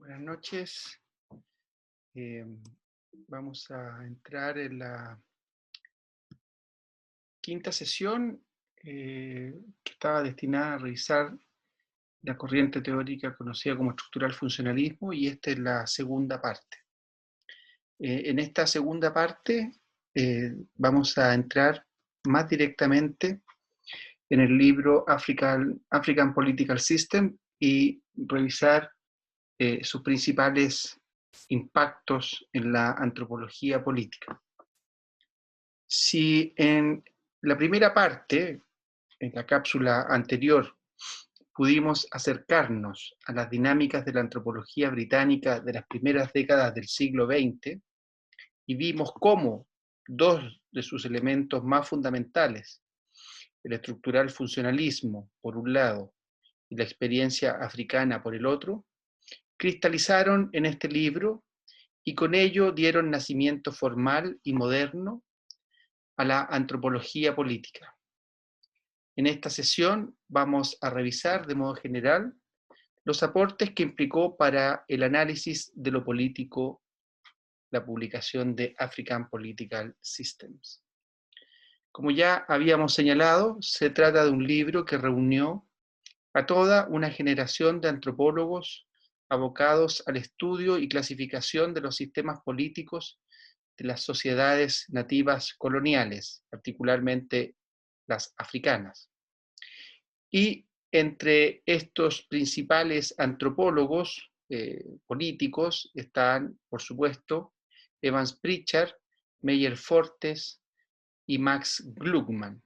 Buenas noches. Eh, Vamos a entrar en la quinta sesión que estaba destinada a revisar la corriente teórica conocida como estructural funcionalismo, y esta es la segunda parte. En esta segunda parte vamos a entrar más directamente en el libro African Political System y revisar sus principales impactos en la antropología política. Si en la primera parte, en la cápsula anterior, pudimos acercarnos a las dinámicas de la antropología británica de las primeras décadas del siglo XX y vimos cómo dos de sus elementos más fundamentales, el estructural funcionalismo por un lado y la experiencia africana por el otro, cristalizaron en este libro y con ello dieron nacimiento formal y moderno a la antropología política. En esta sesión vamos a revisar de modo general los aportes que implicó para el análisis de lo político la publicación de African Political Systems. Como ya habíamos señalado, se trata de un libro que reunió a toda una generación de antropólogos abocados al estudio y clasificación de los sistemas políticos de las sociedades nativas coloniales, particularmente las africanas. Y entre estos principales antropólogos políticos están, por supuesto, Evans Pritchard, Meyer Fortes y Max Gluckman.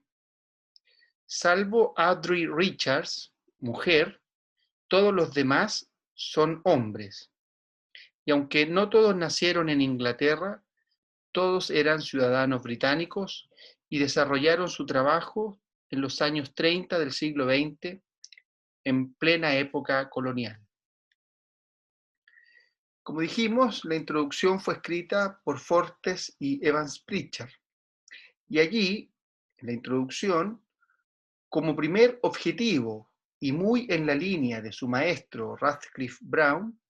Salvo Audrey Richards, mujer, todos los demás son hombres. Y aunque no todos nacieron en Inglaterra, todos eran ciudadanos británicos y desarrollaron su trabajo en los años 30 del siglo XX, en plena época colonial. Como dijimos, la introducción fue escrita por Fortes y Evans Pritchard. Y allí, en la introducción, como primer objetivo y muy en la línea de su maestro Radcliffe Brown,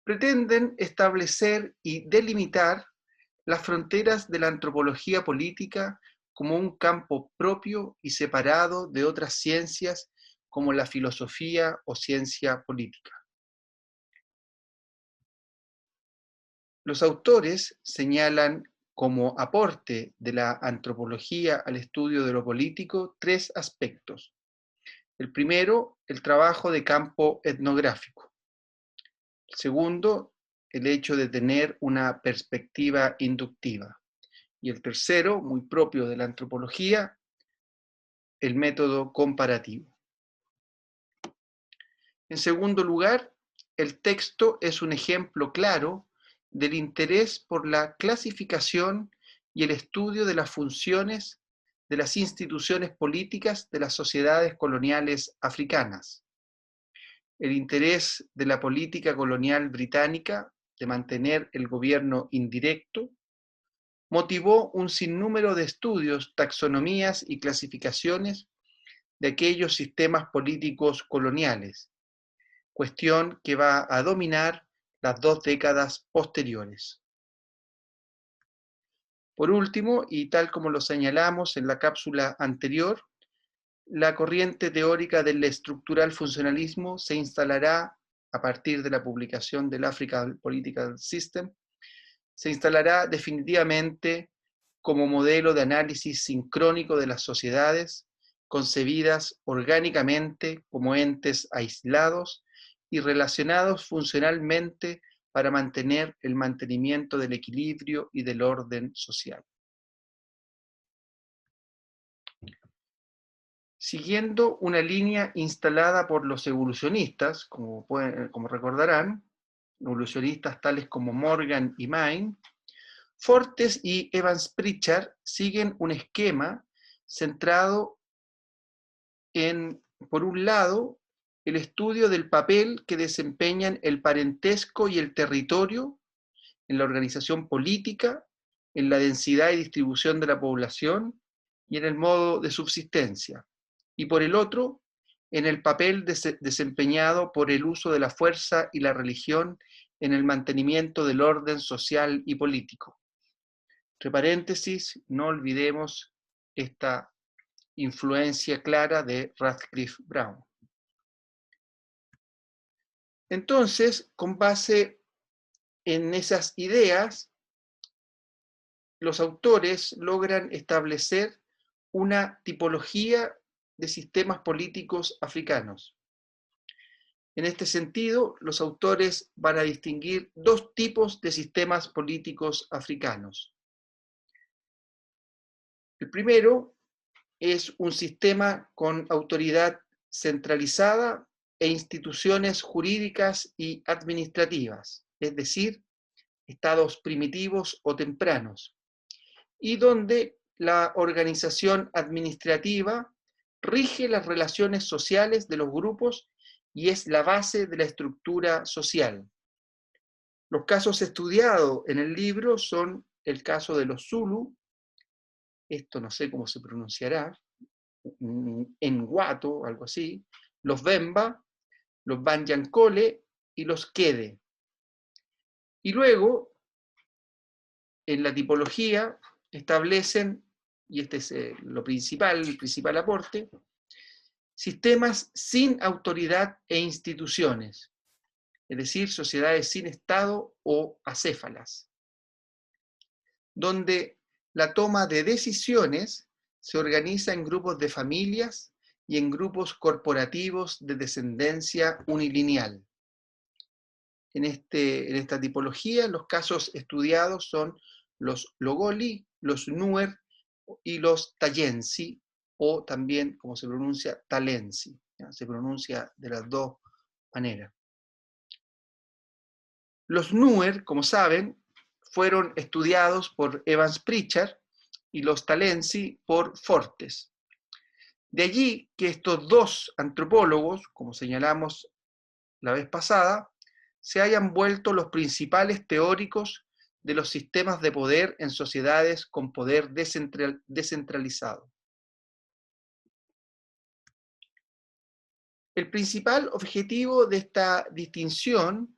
pretenden establecer y delimitar las fronteras de la antropología política como un campo propio y separado de otras ciencias como la filosofía o ciencia política. Los autores señalan como aporte de la antropología al estudio de lo político tres aspectos. El primero, el trabajo de campo etnográfico. El segundo, el hecho de tener una perspectiva inductiva. Y el tercero, muy propio de la antropología, el método comparativo. En segundo lugar, el texto es un ejemplo claro del interés por la clasificación y el estudio de las funciones de las instituciones políticas de las sociedades coloniales africanas. El interés de la política colonial británica de mantener el gobierno indirecto motivó un sinnúmero de estudios, taxonomías y clasificaciones de aquellos sistemas políticos coloniales, cuestión que va a dominar las 2 décadas posteriores. Por último, y tal como lo señalamos en la cápsula anterior, la corriente teórica del estructural funcionalismo se instalará a partir de la publicación del African Political System, se instalará definitivamente como modelo de análisis sincrónico de las sociedades, concebidas orgánicamente como entes aislados y relacionados funcionalmente para mantener el mantenimiento del equilibrio y del orden social. Siguiendo una línea instalada por los evolucionistas, como recordarán, evolucionistas tales como Morgan y Main, Fortes y Evans Pritchard siguen un esquema centrado en, por un lado, el estudio del papel que desempeñan el parentesco y el territorio en la organización política, en la densidad y distribución de la población y en el modo de subsistencia. Y por el otro, en el papel desempeñado por el uso de la fuerza y la religión en el mantenimiento del orden social y político. Entre paréntesis, no olvidemos esta influencia clara de Radcliffe Brown. Entonces, con base en esas ideas, los autores logran establecer una tipología de sistemas políticos africanos. En este sentido, los autores van a distinguir dos tipos de sistemas políticos africanos. El primero es un sistema con autoridad centralizada e instituciones jurídicas y administrativas, es decir, estados primitivos o tempranos, y donde la organización administrativa rige las relaciones sociales de los grupos y es la base de la estructura social. Los casos estudiados en el libro son el caso de los Zulu, esto no sé cómo se pronunciará, en Guato, algo así, los Bemba, los Banyankole y los Kede. Y luego, en la tipología, establecen, y este es el principal aporte, sistemas sin autoridad e instituciones, es decir, sociedades sin Estado o acéfalas, donde la toma de decisiones se organiza en grupos de familias y en grupos corporativos de descendencia unilineal. En esta tipología, los casos estudiados son los Logoli, los Nuer y los Tayensi, o también, como se pronuncia, Talensi. ¿Ya? Se pronuncia de las dos maneras. Los Nuer, como saben, fueron estudiados por Evans Pritchard y los Talensi por Fortes. De allí que estos dos antropólogos, como señalamos la vez pasada, se hayan vuelto los principales teóricos de los sistemas de poder en sociedades con poder descentralizado. El principal objetivo de esta distinción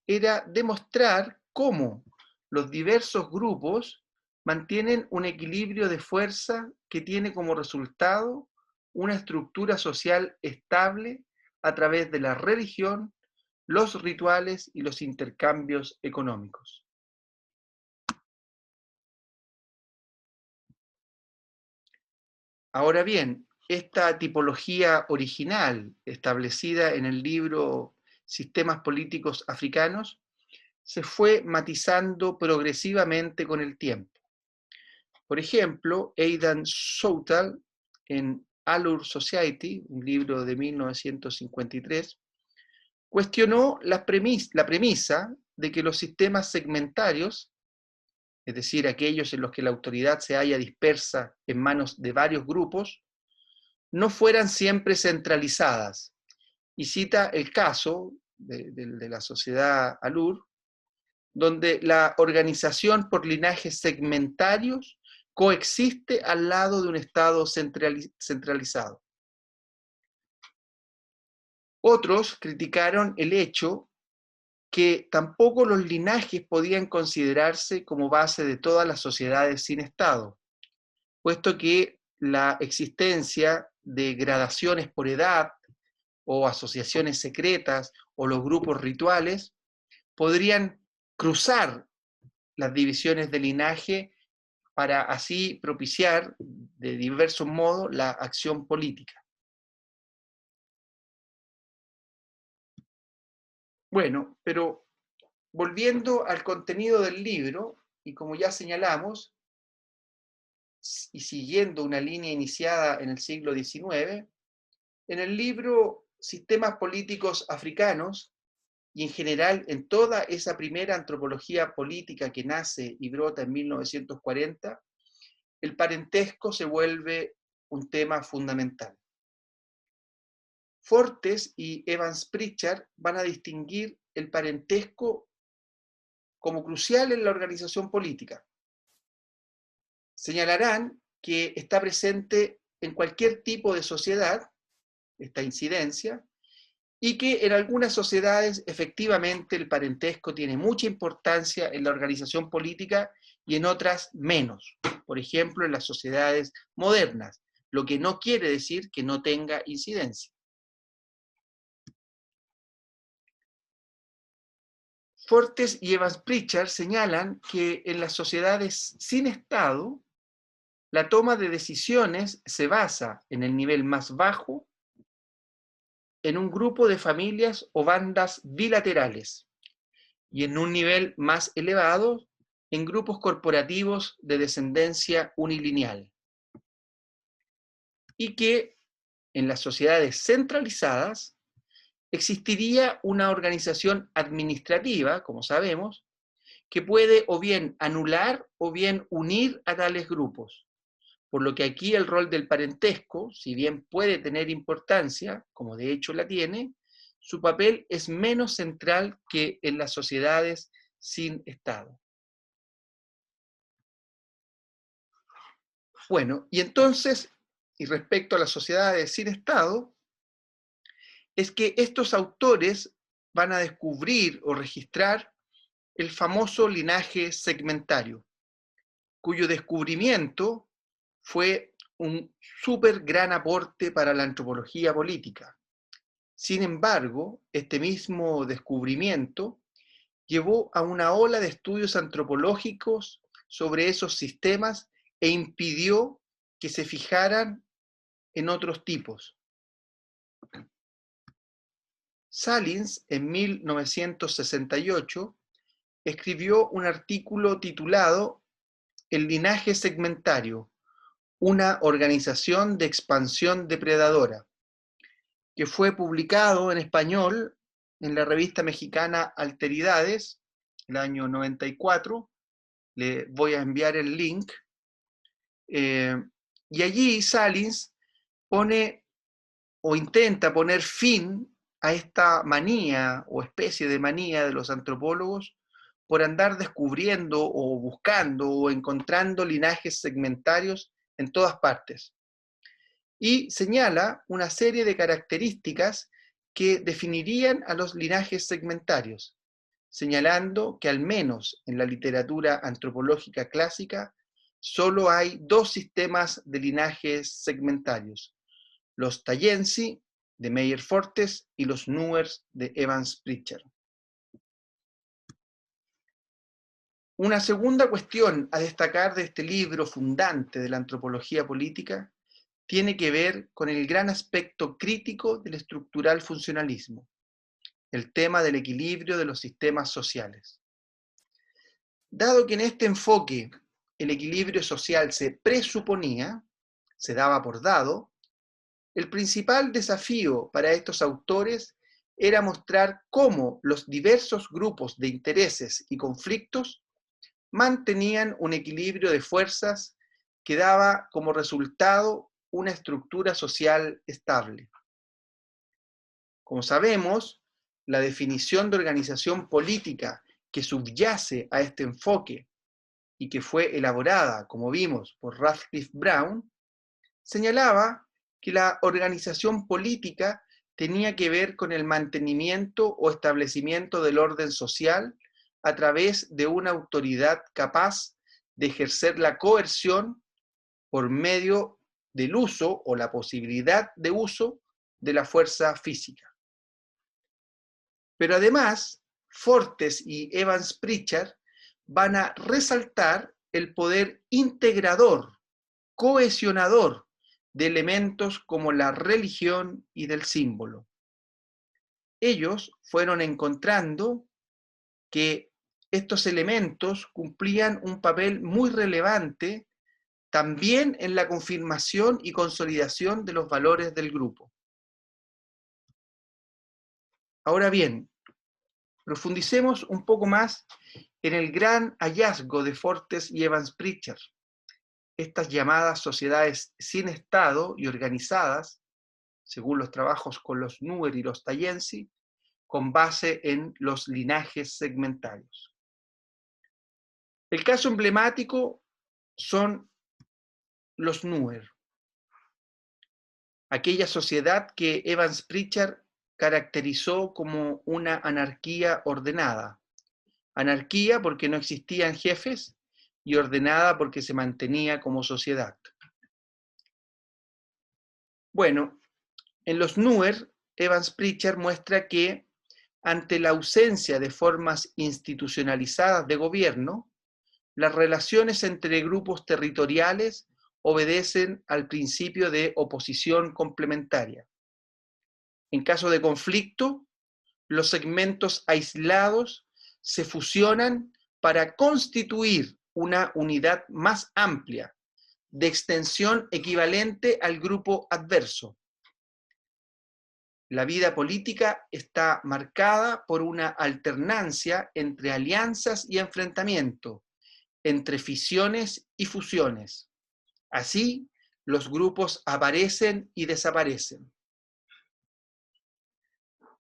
era demostrar cómo los diversos grupos mantienen un equilibrio de fuerza que tiene como resultado una estructura social estable a través de la religión, los rituales y los intercambios económicos. Ahora bien, esta tipología original establecida en el libro Sistemas Políticos Africanos se fue matizando progresivamente con el tiempo. Por ejemplo, Aidan Southall, en Allure Society, un libro de 1953, cuestionó la premisa de que los sistemas segmentarios, es decir, aquellos en los que la autoridad se halla dispersa en manos de varios grupos, no fueran siempre centralizadas. Y cita el caso de la sociedad Allure, donde la organización por linajes segmentarios coexiste al lado de un Estado centralizado. Otros criticaron el hecho que tampoco los linajes podían considerarse como base de todas las sociedades sin Estado, puesto que la existencia de gradaciones por edad o asociaciones secretas o los grupos rituales podrían cruzar las divisiones de linaje para así propiciar de diversos modos la acción política. Bueno, pero volviendo al contenido del libro, y como ya señalamos, y siguiendo una línea iniciada en el siglo XIX, en el libro Sistemas Políticos Africanos, y en general en toda esa primera antropología política que nace y brota en 1940, el parentesco se vuelve un tema fundamental. Fortes y Evans Pritchard van a distinguir el parentesco como crucial en la organización política. Señalarán que está presente en cualquier tipo de sociedad esta incidencia, y que en algunas sociedades efectivamente el parentesco tiene mucha importancia en la organización política y en otras menos. Por ejemplo, en las sociedades modernas, lo que no quiere decir que no tenga incidencia. Fortes y Evans-Pritchard señalan que en las sociedades sin Estado, la toma de decisiones se basa en el nivel más bajo en un grupo de familias o bandas bilaterales y en un nivel más elevado en grupos corporativos de descendencia unilineal. Y que en las sociedades centralizadas existiría una organización administrativa, como sabemos, que puede o bien anular o bien unir a tales grupos. Por lo que aquí el rol del parentesco, si bien puede tener importancia, como de hecho la tiene, su papel es menos central que en las sociedades sin Estado. Bueno, y entonces, y respecto a las sociedades sin Estado, es que estos autores van a descubrir o registrar el famoso linaje segmentario, cuyo descubrimiento fue un súper gran aporte para la antropología política. Sin embargo, este mismo descubrimiento llevó a una ola de estudios antropológicos sobre esos sistemas e impidió que se fijaran en otros tipos. Salins, en 1968, escribió un artículo titulado El linaje segmentario, una organización de expansión depredadora, que fue publicado en español en la revista mexicana Alteridades, el año 94. Le voy a enviar el link. Y allí Salins pone o intenta poner fin a esta manía o especie de manía de los antropólogos por andar descubriendo o buscando o encontrando linajes segmentarios en todas partes. Y señala una serie de características que definirían a los linajes segmentarios, señalando que al menos en la literatura antropológica clásica solo hay dos sistemas de linajes segmentarios: los Tayensi de Meyer Fortes y los Nuers de Evans Pritchard. Una segunda cuestión a destacar de este libro fundante de la antropología política tiene que ver con el gran aspecto crítico del estructural funcionalismo, el tema del equilibrio de los sistemas sociales. Dado que en este enfoque el equilibrio social se presuponía, se daba por dado, el principal desafío para estos autores era mostrar cómo los diversos grupos de intereses y conflictos mantenían un equilibrio de fuerzas que daba como resultado una estructura social estable. Como sabemos, la definición de organización política que subyace a este enfoque y que fue elaborada, como vimos, por Radcliffe Brown, señalaba que la organización política tenía que ver con el mantenimiento o establecimiento del orden social a través de una autoridad capaz de ejercer la coerción por medio del uso o la posibilidad de uso de la fuerza física. Pero además, Fortes y Evans Pritchard van a resaltar el poder integrador, cohesionador de elementos como la religión y del símbolo. Ellos fueron encontrando que estos elementos cumplían un papel muy relevante también en la confirmación y consolidación de los valores del grupo. Ahora bien, profundicemos un poco más en el gran hallazgo de Fortes y Evans Pritchard, estas llamadas sociedades sin Estado y organizadas, según los trabajos con los Nuer y los Tayensi, con base en los linajes segmentarios. El caso emblemático son los Nuer. aquella sociedad que Evans Pritchard caracterizó como una anarquía ordenada. Anarquía porque no existían jefes y ordenada porque se mantenía como sociedad. Bueno, en los Nuer, Evans Pritchard muestra que ante la ausencia de formas institucionalizadas de gobierno, las relaciones entre grupos territoriales obedecen al principio de oposición complementaria. En caso de conflicto, los segmentos aislados se fusionan para constituir una unidad más amplia, de extensión equivalente al grupo adverso. La vida política está marcada por una alternancia entre alianzas y enfrentamiento, entre fisiones y fusiones. Así, los grupos aparecen y desaparecen.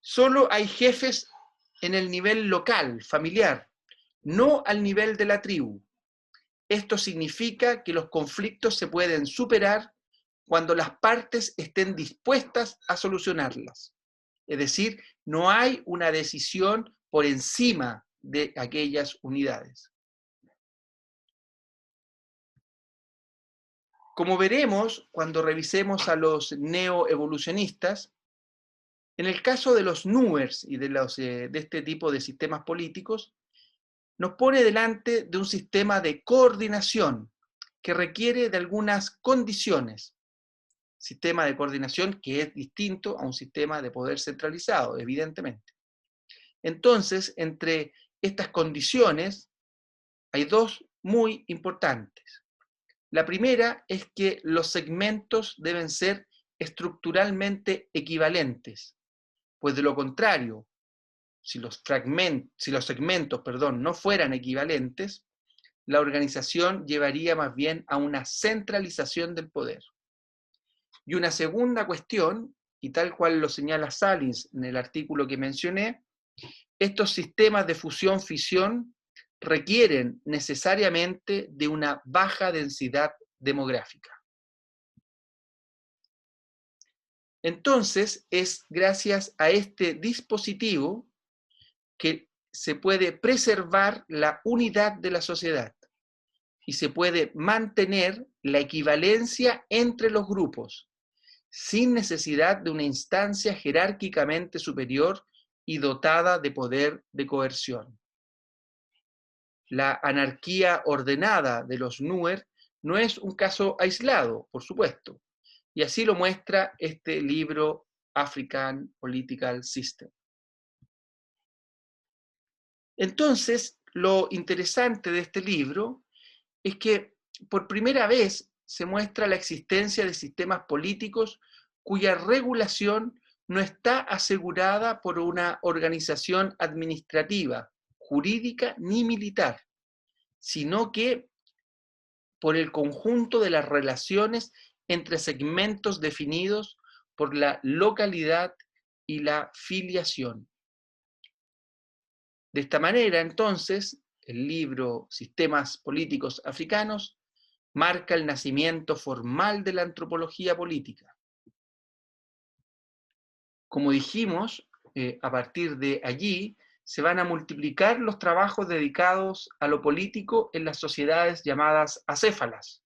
Solo hay jefes en el nivel local, familiar, no al nivel de la tribu. Esto significa que los conflictos se pueden superar cuando las partes estén dispuestas a solucionarlas. Es decir, no hay una decisión por encima de aquellas unidades. Como veremos cuando revisemos a los neoevolucionistas, en el caso de los Nuers y de este tipo de sistemas políticos, nos pone delante de un sistema de coordinación que requiere de algunas condiciones. Sistema de coordinación que es distinto a un sistema de poder centralizado, evidentemente. Entonces, entre estas condiciones hay dos muy importantes. La primera es que los segmentos deben ser estructuralmente equivalentes, pues de lo contrario, si los segmentos no fueran equivalentes, la organización llevaría más bien a una centralización del poder. Y una segunda cuestión, y tal cual lo señala Salins en el artículo que mencioné, estos sistemas de fusión-fisión requieren necesariamente de una baja densidad demográfica. Entonces, es gracias a este dispositivo que se puede preservar la unidad de la sociedad y se puede mantener la equivalencia entre los grupos, sin necesidad de una instancia jerárquicamente superior y dotada de poder de coerción. La anarquía ordenada de los Nuer no es un caso aislado, por supuesto, y así lo muestra este libro African Political System. Entonces, lo interesante de este libro es que por primera vez se muestra la existencia de sistemas políticos cuya regulación no está asegurada por una organización administrativa, jurídica ni militar, sino que por el conjunto de las relaciones entre segmentos definidos por la localidad y la filiación. De esta manera, entonces, el libro Sistemas Políticos Africanos marca el nacimiento formal de la antropología política. Como dijimos, a partir de allí se van a multiplicar los trabajos dedicados a lo político en las sociedades llamadas acéfalas.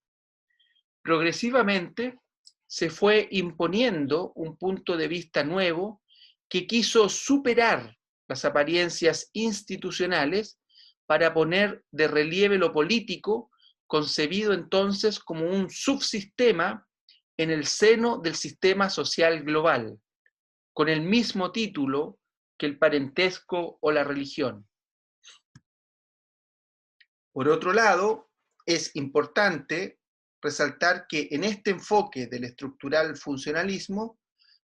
Progresivamente se fue imponiendo un punto de vista nuevo que quiso superar las apariencias institucionales para poner de relieve lo político, concebido entonces como un subsistema en el seno del sistema social global, con el mismo título que el parentesco o la religión. Por otro lado, es importante resaltar que en este enfoque del estructural funcionalismo,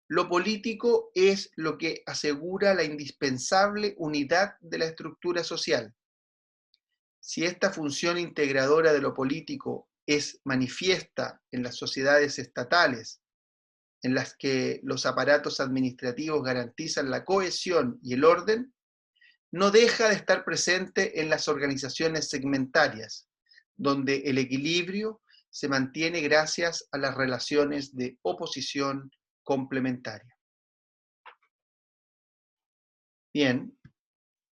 lo político es lo que asegura la indispensable unidad de la estructura social. Si esta función integradora de lo político es manifiesta en las sociedades estatales, en las que los aparatos administrativos garantizan la cohesión y el orden, no deja de estar presente en las organizaciones segmentarias, donde el equilibrio se mantiene gracias a las relaciones de oposición complementaria. Bien,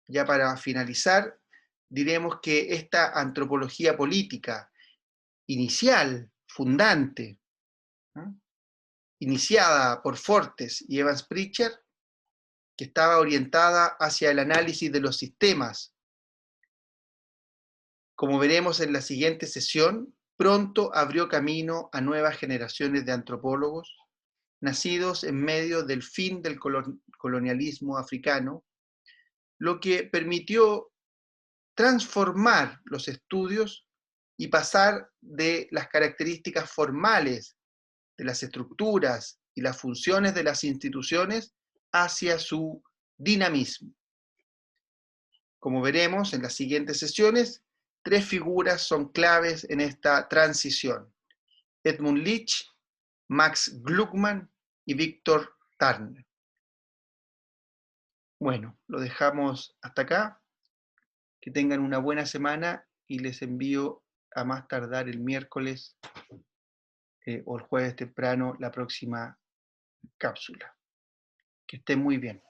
ya para finalizar, diremos que esta antropología política inicial, fundante, ¿no?, iniciada por Fortes y Evans Pritchard, que estaba orientada hacia el análisis de los sistemas. Como veremos en la siguiente sesión, pronto abrió camino a nuevas generaciones de antropólogos, nacidos en medio del fin del colonialismo africano, lo que permitió transformar los estudios y pasar de las características formales de las estructuras y las funciones de las instituciones hacia su dinamismo. Como veremos en las siguientes sesiones, 3 figuras son claves en esta transición: Edmund Leach, Max Gluckman y Víctor Turner. Bueno, lo dejamos hasta acá. Que tengan una buena semana y les envío a más tardar el miércoles o el jueves temprano la próxima cápsula. Que estén muy bien.